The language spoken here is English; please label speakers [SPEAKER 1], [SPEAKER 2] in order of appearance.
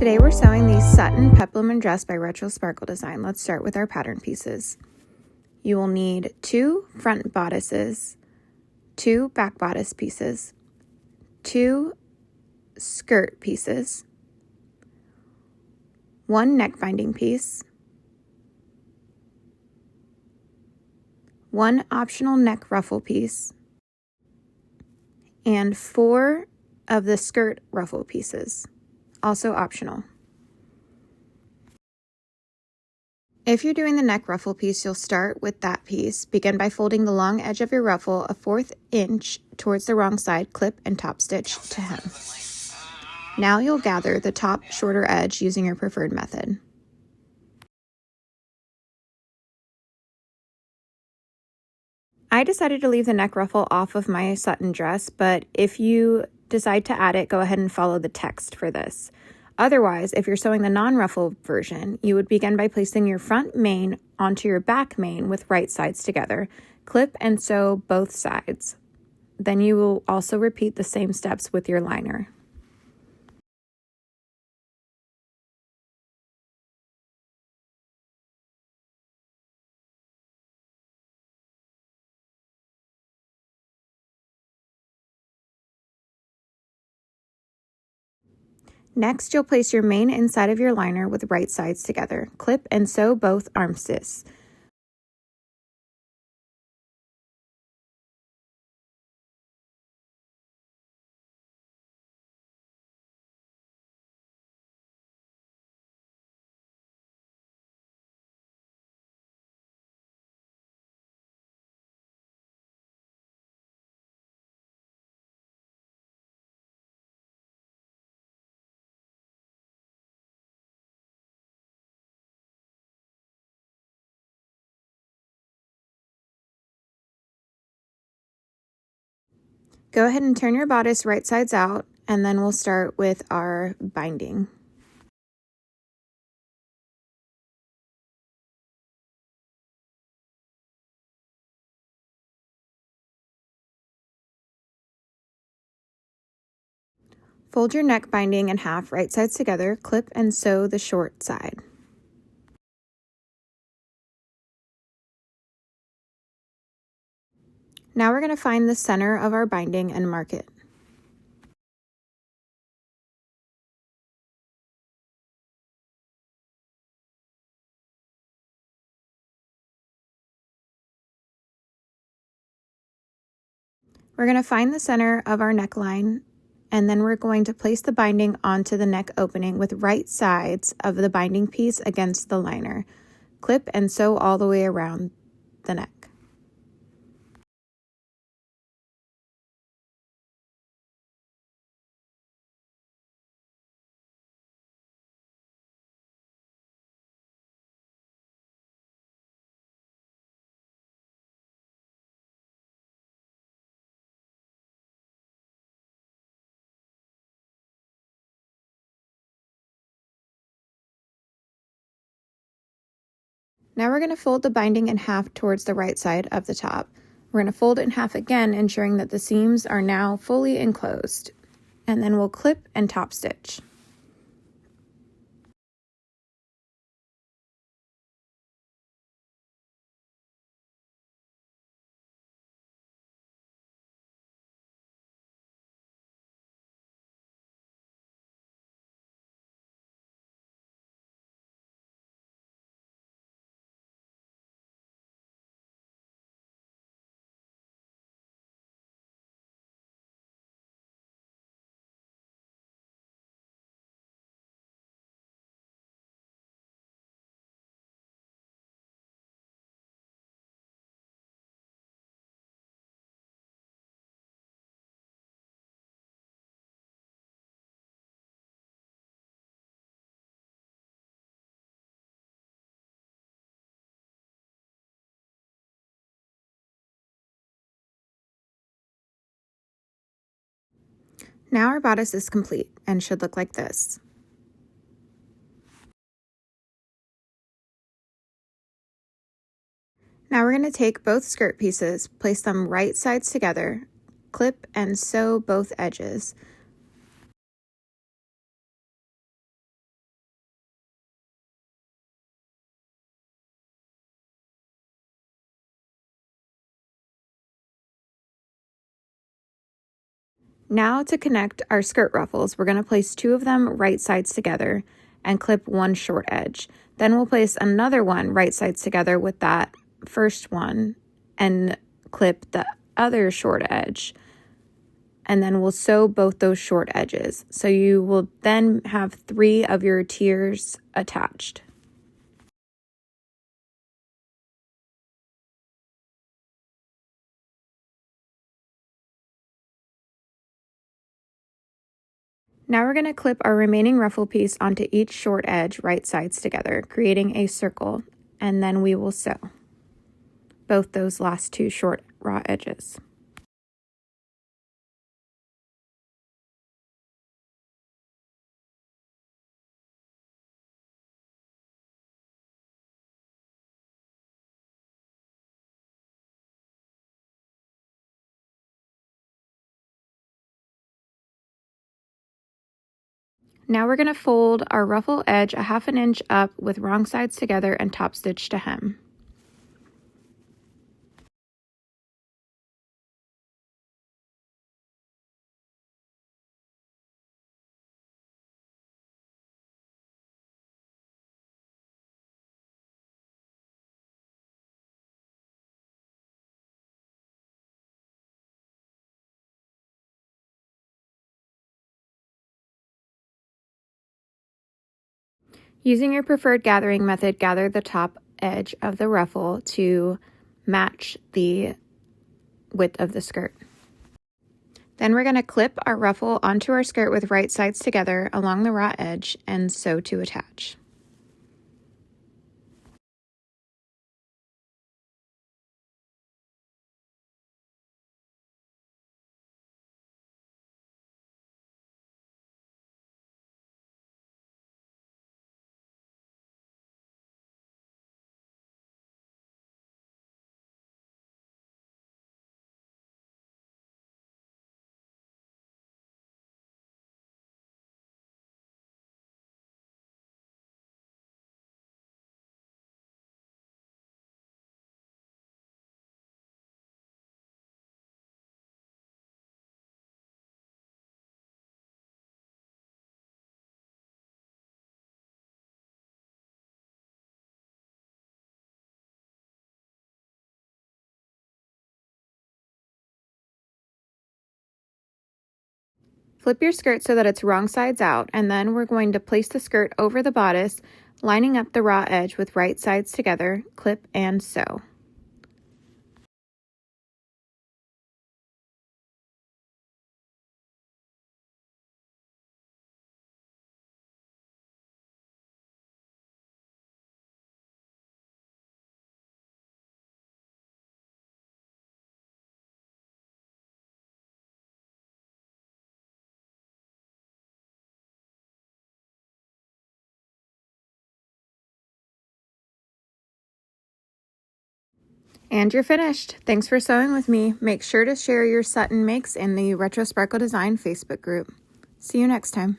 [SPEAKER 1] Today we're sewing the Sutton Peplum dress by Retro Sparkle Design. Let's start with our pattern pieces. You will need 2 front bodices, 2 back bodice pieces, 2 skirt pieces, 1 neck binding piece, 1 optional neck ruffle piece, and 4 of the skirt ruffle pieces, also optional. If you're doing the neck ruffle piece, you'll start with that piece. Begin by folding the long edge of your ruffle a 1/4 inch towards the wrong side, clip and top stitch to hem. Now you'll gather the top shorter edge using your preferred method. I decided to leave the neck ruffle off of my Sutton dress, but if you decide to add it, go ahead and follow the text for this. Otherwise, if you're sewing the non-ruffle version, you would begin by placing your front main onto your back main with right sides together. Clip and sew both sides. Then you will also repeat the same steps with your liner. Next, you'll place your main inside of your liner with right sides together. Clip and sew both armistice. Go ahead and turn your bodice right sides out, and then we'll start with our binding. Fold your neck binding in half, right sides together, clip and sew the short side. Now we're going to find the center of our binding and mark it. We're going to find the center of our neckline, and then we're going to place the binding onto the neck opening with right sides of the binding piece against the liner. Clip and sew all the way around the neck. Now we're going to fold the binding in half towards the right side of the top. We're going to fold it in half again, ensuring that the seams are now fully enclosed. And then we'll clip and top stitch. Now our bodice is complete and should look like this. Now we're going to take both skirt pieces, place them right sides together, clip and sew both edges. Now to connect our skirt ruffles, we're going to place 2 of them right sides together and clip one short edge. Then we'll place another one right sides together with that first one and clip the other short edge. And then we'll sew both those short edges. So you will then have 3 of your tiers attached. Now we're going to clip our remaining ruffle piece onto each short edge right sides together, creating a circle, and then we will sew both those last 2 short raw edges. Now we're going to fold our ruffle edge a 1/2 inch up with wrong sides together and top stitch to hem. Using your preferred gathering method, gather the top edge of the ruffle to match the width of the skirt. Then we're going to clip our ruffle onto our skirt with right sides together along the raw edge and sew to attach. Flip your skirt so that it's wrong sides out, and then we're going to place the skirt over the bodice, lining up the raw edge with right sides together, clip and sew. And you're finished. Thanks for sewing with me. Make sure to share your Sutton makes in the Retro Sparkle Design Facebook group. See you next time.